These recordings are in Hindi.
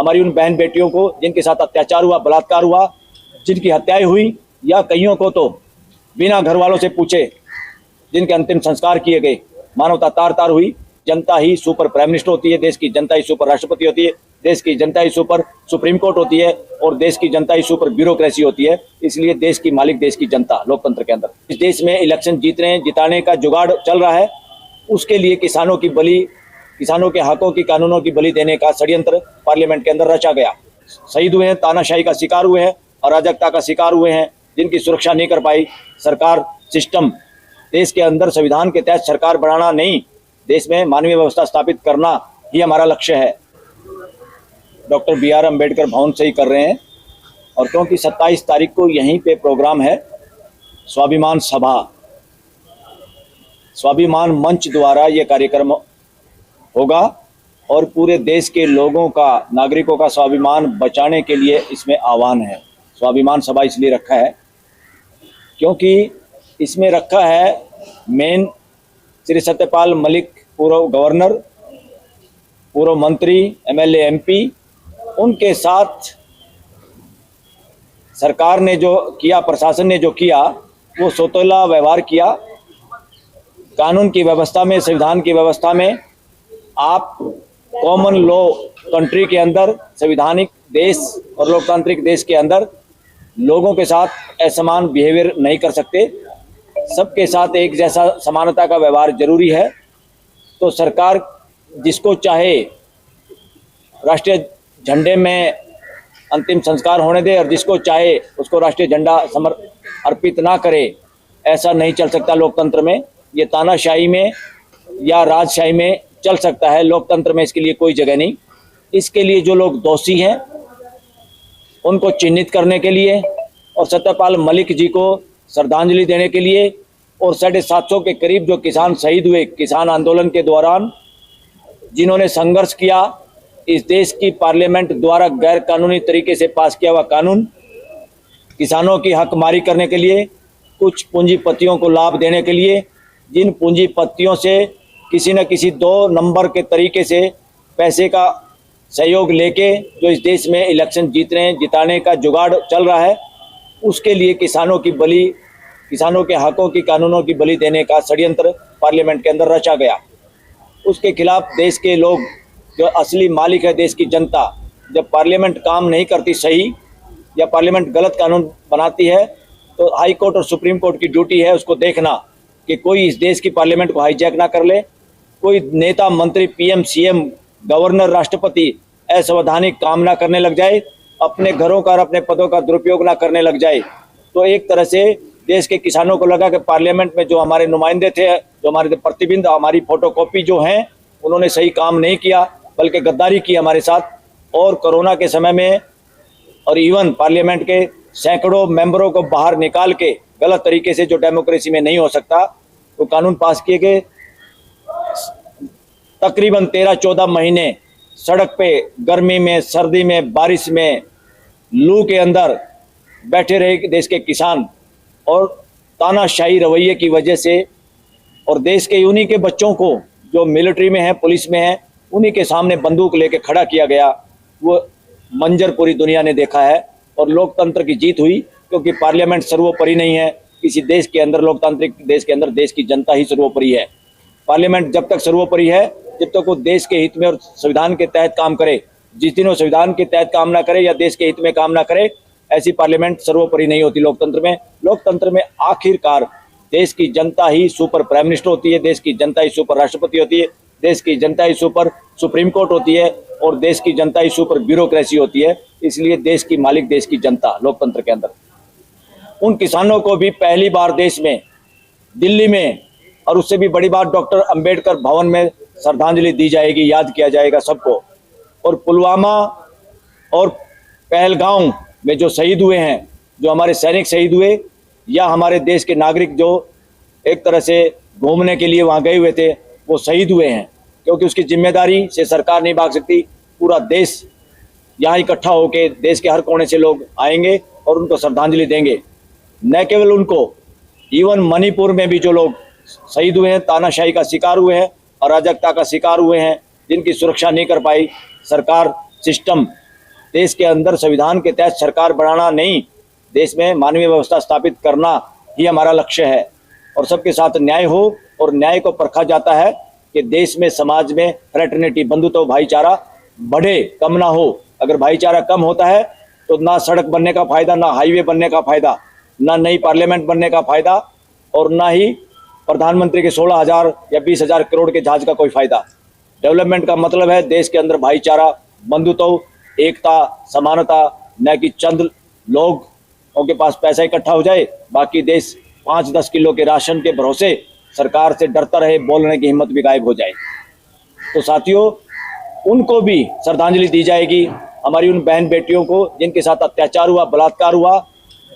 हमारी उन बहन बेटियों को जिनके साथ अत्याचार हुआ, बलात्कार हुआ, जिनकी हत्याएं हुई, या कईयों को तो बिना घर वालों से पूछे जिनके अंतिम संस्कार किए गए, मानवता तार तार हुई। जनता ही सुपर प्राइम मिनिस्टर होती है, देश की जनता ही सुपर राष्ट्रपति होती है, देश की जनता ही सुपर सुप्रीम कोर्ट होती है, और देश की जनता ही सुपर ब्यूरोक्रेसी होती है। इसलिए देश की मालिक देश की जनता लोकतंत्र के अंदर। इस देश में इलेक्शन जिताने का जुगाड़ चल रहा है, उसके लिए किसानों की बलि, किसानों के हकों की, कानूनों की बलि देने का षड्यंत्र पार्लियामेंट के अंदर रचा गया। शहीद हुए हैं, तानाशाही का शिकार हुए हैं, अराजकता का शिकार हुए हैं, जिनकी सुरक्षा नहीं कर पाई सरकार। सिस्टम देश के अंदर संविधान के तहत सरकार बनाना नहीं, देश में मानवीय व्यवस्था स्थापित करना ही हमारा लक्ष्य है। डॉक्टर BR अम्बेडकर भवन से ही कर रहे हैं, और क्योंकि 27 तारीख को यहीं पे प्रोग्राम है, स्वाभिमान सभा, स्वाभिमान मंच द्वारा ये कार्यक्रम होगा, और पूरे देश के लोगों का, नागरिकों का स्वाभिमान बचाने के लिए इसमें आह्वान है। स्वाभिमान सभा इसलिए रखा है क्योंकि इसमें रखा है मेन श्री सत्यपाल मलिक, पूर्व गवर्नर, पूर्व मंत्री, MLA MP, उनके साथ सरकार ने जो किया, प्रशासन ने जो किया, वो सौतेला व्यवहार किया। कानून की व्यवस्था में, संविधान की व्यवस्था में, आप कॉमन लॉ कंट्री के अंदर, संविधानिक देश और लोकतांत्रिक देश के अंदर लोगों के साथ असमान बिहेवियर नहीं कर सकते। सबके साथ एक जैसा समानता का व्यवहार जरूरी है। तो सरकार जिसको चाहे राष्ट्रीय झंडे में अंतिम संस्कार होने दे, और जिसको चाहे उसको राष्ट्रीय झंडा अर्पित ना करे, ऐसा नहीं चल सकता लोकतंत्र में। ये तानाशाही में या राजशाही में चल सकता है, लोकतंत्र में इसके लिए कोई जगह नहीं। इसके लिए जो लोग दोषी हैं उनको चिन्हित करने के लिए, और सत्यपाल मलिक जी को श्रद्धांजलि देने के लिए, और 750 के करीब जो किसान शहीद हुए किसान आंदोलन के दौरान, जिन्होंने संघर्ष किया, इस देश की पार्लियामेंट द्वारा गैर कानूनी तरीके से पास किया हुआ कानून, किसानों की हकमारी करने के लिए, कुछ पूंजीपतियों को लाभ देने के लिए, जिन पूंजीपतियों से किसी न किसी 2 नंबर के तरीके से पैसे का सहयोग लेके जो इस देश में इलेक्शन जिताने का जुगाड़ चल रहा है, उसके लिए किसानों की बलि, किसानों के हकों की, कानूनों की बलि देने का षड्यंत्र पार्लियामेंट के अंदर रचा गया। उसके खिलाफ देश के लोग, जो असली मालिक है देश की जनता, जब पार्लियामेंट काम नहीं करती सही, या पार्लियामेंट गलत कानून बनाती है, तो हाई कोर्ट और सुप्रीम कोर्ट की ड्यूटी है उसको देखना कि कोई इस देश की पार्लियामेंट को हाईजैक ना कर ले, कोई नेता, मंत्री, PM, CM, गवर्नर, राष्ट्रपति असंवैधानिक काम ना करने लग जाए, अपने घरों का और अपने पदों का दुरुपयोग ना करने लग जाए। तो एक तरह से देश के किसानों को लगा कि पार्लियामेंट में जो हमारे नुमाइंदे थे, जो हमारे प्रतिबिंब, हमारी फोटोकॉपी जो हैं, उन्होंने सही काम नहीं किया, बल्कि गद्दारी की हमारे साथ। और कोरोना के समय में, और इवन पार्लियामेंट के सैकड़ों मेंबरों को बाहर निकाल के गलत तरीके से, जो डेमोक्रेसी में नहीं हो सकता, तो कानून पास किए गए। तकरीबन 13-14 महीने सड़क पे गर्मी में, सर्दी में, बारिश में, लू के अंदर बैठे रहे देश के किसान, और तानाशाही रवैये की वजह से, और देश के उन्हीं के बच्चों को जो मिलिट्री में है, पुलिस में है, उन्हीं के सामने बंदूक लेके खड़ा किया गया। वो मंजर पूरी दुनिया ने देखा है, और लोकतंत्र की जीत हुई, क्योंकि पार्लियामेंट सर्वोपरि नहीं है किसी देश के अंदर। लोकतांत्रिक देश के अंदर देश की जनता ही सर्वोपरि है। पार्लियामेंट जब तक सर्वोपरि है, जब तक वो देश के हित में और संविधान के तहत काम करे। जिस दिन वो संविधान के तहत काम ना करे या देश के हित में काम ना करे, ऐसी पार्लियामेंट सर्वोपरि नहीं होती लोकतंत्र में। लोकतंत्र में आखिरकार देश की जनता ही सुपर प्राइम मिनिस्टर होती है, देश की जनता ही सुपर राष्ट्रपति होती है, देश की जनता ही सुपर सुप्रीम कोर्ट होती है, और देश की जनता ही सुपर ब्यूरोक्रेसी होती है। इसलिए देश की मालिक देश की जनता लोकतंत्र के अंदर। उन किसानों को भी पहली बार देश में, दिल्ली में, और उससे भी बड़ी बात डॉक्टर अम्बेडकर भवन में श्रद्धांजलि दी जाएगी, याद किया जाएगा सबको। और पुलवामा और पहलगांव में जो शहीद हुए हैं, जो हमारे सैनिक शहीद हुए, या हमारे देश के नागरिक जो एक तरह से घूमने के लिए वहाँ गए हुए थे, वो शहीद हुए हैं, क्योंकि उसकी जिम्मेदारी से सरकार नहीं भाग सकती। पूरा देश यहाँ इकट्ठा होकर, देश के हर कोने से लोग आएंगे और उनको श्रद्धांजलि देंगे। न केवल उनको, इवन मणिपुर में भी जो लोग शहीद हुए हैं, तानाशाही का शिकार हुए हैं, अराजकता का शिकार हुए हैं, जिनकी सुरक्षा नहीं कर पाई सरकार, सिस्टम, देश के अंदर संविधान के तहत सरकार बनाना नहीं, देश में मानवीय व्यवस्था स्थापित करना ही हमारा लक्ष्य है। और सबके साथ न्याय हो, और न्याय को परखा जाता है कि देश में, समाज में फ्रेटर्निटी, बंधुत्व, भाईचारा बढ़े, कम ना हो। अगर भाईचारा कम होता है तो ना सड़क बनने का फायदा, ना हाईवे बनने का फायदा, ना नई पार्लियामेंट बनने का फायदा, और ना ही प्रधानमंत्री के 16,000 या 20,000 करोड़ के जहाज का कोई फायदा। डेवलपमेंट का मतलब है देश के अंदर भाईचारा, बंधुत्व, एकता, समानता, न कि चंद लोगों के पास पैसा इकट्ठा हो जाए, बाकी देश 5-10 किलो के राशन के भरोसे सरकार से डरता रहे, बोलने की हिम्मत भी गायब हो जाए। तो साथियों, उनको भी श्रद्धांजलि दी जाएगी, हमारी उन बहन बेटियों को जिनके साथ अत्याचार हुआ, बलात्कार हुआ,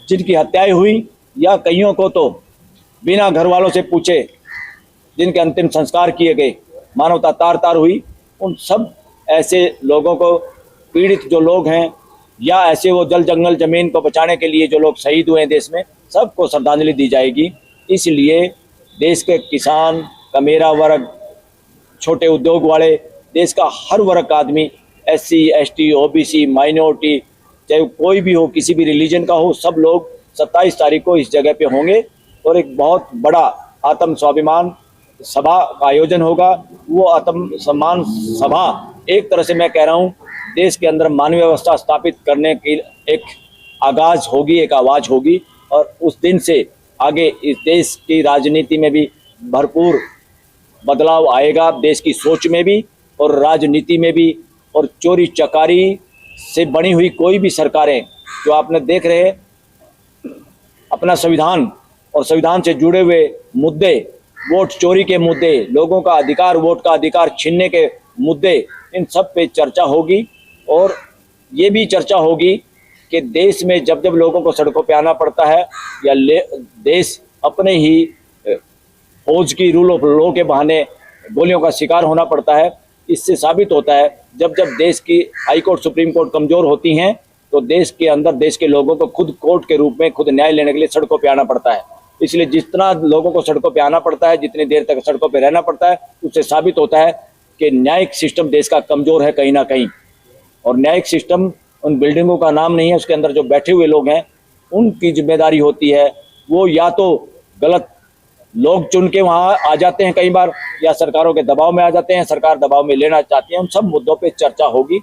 जिनकी हत्याएं हुई, या कईयों को तो बिना घर वालों से पूछे जिनके अंतिम संस्कार किए गए, मानवता तार तार हुई। उन सब ऐसे लोगों को, पीड़ित जो लोग हैं, या ऐसे वो जल जंगल जमीन को बचाने के लिए जो लोग शहीद हुए हैं देश में, सबको श्रद्धांजलि दी जाएगी। इसलिए देश के किसान का मेरा वर्ग, छोटे उद्योग वाले, देश का हर वर्ग का आदमी, SC, ST, OBC, माइनॉरिटी, चाहे कोई भी हो, किसी भी रिलीजन का हो, सब लोग 27 तारीख को इस जगह पे होंगे और एक बहुत बड़ा आत्म स्वाभिमान सभा का आयोजन होगा। वो आत्म सम्मान सभा एक तरह से मैं कह रहा हूँ देश के अंदर मानवीय व्यवस्था स्थापित करने की एक आगाज होगी, एक आवाज़ होगी, और उस दिन से आगे इस देश की राजनीति में भी भरपूर बदलाव आएगा, देश की सोच में भी और राजनीति में भी। और चोरी चकारी से बनी हुई कोई भी सरकारें जो आपने देख रहे हैं, अपना संविधान और संविधान से जुड़े हुए मुद्दे, वोट चोरी के मुद्दे, लोगों का अधिकार, वोट का अधिकार छीनने के मुद्दे, इन सब पे चर्चा होगी। और ये भी चर्चा होगी कि देश में जब जब लोगों को सड़कों पे आना पड़ता है, या देश अपने ही फौज की रूल ऑफ लॉ के बहाने गोलियों का शिकार होना पड़ता है, इससे साबित होता है जब जब देश की हाई कोर्ट, सुप्रीम कोर्ट कमज़ोर होती हैं, तो देश के अंदर देश के लोगों को खुद कोर्ट के रूप में खुद न्याय लेने के लिए सड़कों पे आना पड़ता है। इसलिए जितना लोगों को सड़कों पे आना पड़ता है, जितनी देर तक सड़कों पे रहना पड़ता है, उससे साबित होता है कि न्यायिक सिस्टम देश का कमज़ोर है कहीं ना कहीं। और न्यायिक सिस्टम उन बिल्डिंगों का नाम नहीं है, उसके अंदर जो बैठे हुए लोग हैं उनकी जिम्मेदारी होती है। वो या तो गलत लोग चुन के वहाँ आ जाते हैं कई बार, या सरकारों के दबाव में आ जाते हैं, सरकार दबाव में लेना चाहती है। उन सब मुद्दों पे चर्चा होगी।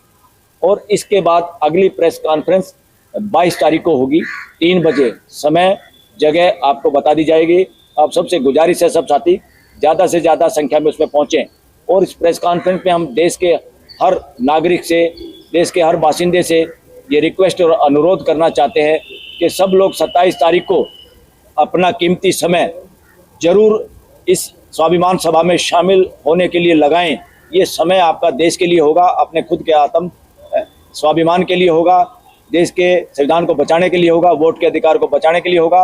और इसके बाद अगली प्रेस कॉन्फ्रेंस 22 तारीख को होगी, 3 बजे। समय जगह आपको बता दी जाएगी। आप सबसे गुजारिश है, सब साथी ज़्यादा से ज़्यादा संख्या में उसमें पहुँचें। और इस प्रेस कॉन्फ्रेंस में हम देश के हर नागरिक से, देश के हर बाशिंदे से ये रिक्वेस्ट और अनुरोध करना चाहते हैं कि सब लोग 27 तारीख को अपना कीमती समय जरूर इस स्वाभिमान सभा में शामिल होने के लिए लगाएं। ये समय आपका देश के लिए होगा, अपने खुद के आत्म स्वाभिमान के लिए होगा, देश के संविधान को बचाने के लिए होगा, वोट के अधिकार को बचाने के लिए होगा,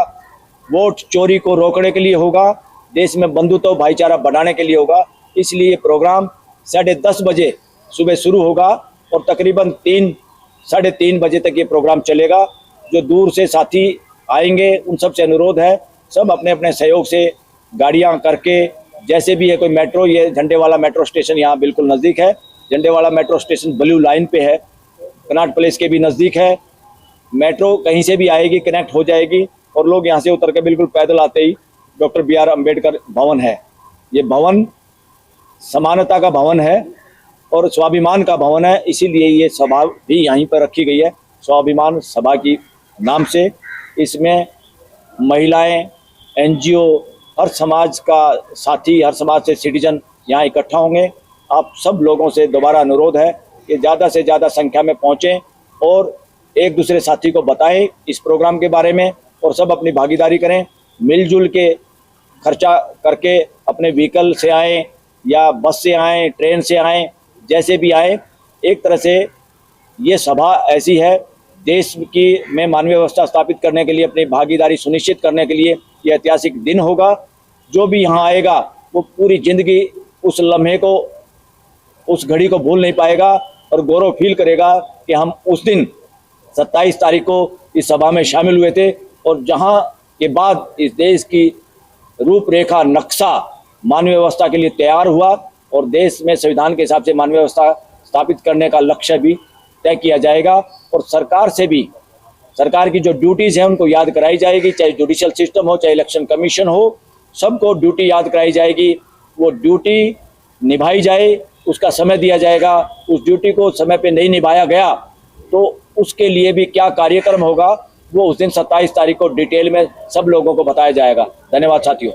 वोट चोरी को रोकने के लिए होगा, देश में बंधुत्व भाईचारा बढ़ाने के लिए होगा। इसलिए प्रोग्राम 10:30 बजे सुबह शुरू होगा और तकरीबन 3-3:30 बजे तक ये प्रोग्राम चलेगा। जो दूर से साथी आएंगे उन सब से अनुरोध है, सब अपने अपने सहयोग से गाड़ियां करके, जैसे भी है, कोई मेट्रो, ये झंडेवाला मेट्रो स्टेशन यहाँ बिल्कुल नज़दीक है। Jhandewala metro station blue line पे है, कनॉट प्लेस के भी नज़दीक है। मेट्रो कहीं से भी आएगी, कनेक्ट हो जाएगी। और लोग यहाँ से उतर के बिल्कुल पैदल आते ही डॉक्टर BR अम्बेडकर भवन है। ये भवन समानता का भवन है और स्वाभिमान का भवन है, इसीलिए ये सभा भी यहीं पर रखी गई है, स्वाभिमान सभा की नाम से। इसमें महिलाएं, NGO, हर समाज का साथी, हर समाज से सिटीजन यहाँ इकट्ठा होंगे। आप सब लोगों से दोबारा अनुरोध है कि ज़्यादा से ज़्यादा संख्या में पहुँचें और एक दूसरे साथी को बताएं इस प्रोग्राम के बारे में, और सब अपनी भागीदारी करें। मिलजुल के खर्चा करके अपने व्हीकल से आएँ, या बस से आएँ, ट्रेन से आएँ, जैसे भी आए। एक तरह से ये सभा ऐसी है, देश की में मानवीय व्यवस्था स्थापित करने के लिए, अपनी भागीदारी सुनिश्चित करने के लिए ये ऐतिहासिक दिन होगा। जो भी यहाँ आएगा वो पूरी ज़िंदगी उस लम्हे को, उस घड़ी को भूल नहीं पाएगा और गौरव फील करेगा कि हम उस दिन 27 तारीख को इस सभा में शामिल हुए थे, और जहाँ के बाद इस देश की रूपरेखा, नक्शा मानवीय व्यवस्था के लिए तैयार हुआ और देश में संविधान के हिसाब से मानवीय व्यवस्था स्थापित करने का लक्ष्य भी तय किया जाएगा और सरकार से भी सरकार की जो ड्यूटीज़ हैं उनको याद कराई जाएगी, चाहे जुडिशियल सिस्टम हो, चाहे इलेक्शन कमीशन हो, सबको ड्यूटी याद कराई जाएगी। वो ड्यूटी निभाई जाए, उसका समय दिया जाएगा। उस ड्यूटी को समय पे नहीं निभाया गया तो उसके लिए भी क्या कार्यक्रम होगा वो उस दिन 27 तारीख को डिटेल में सब लोगों को बताया जाएगा। धन्यवाद साथियों।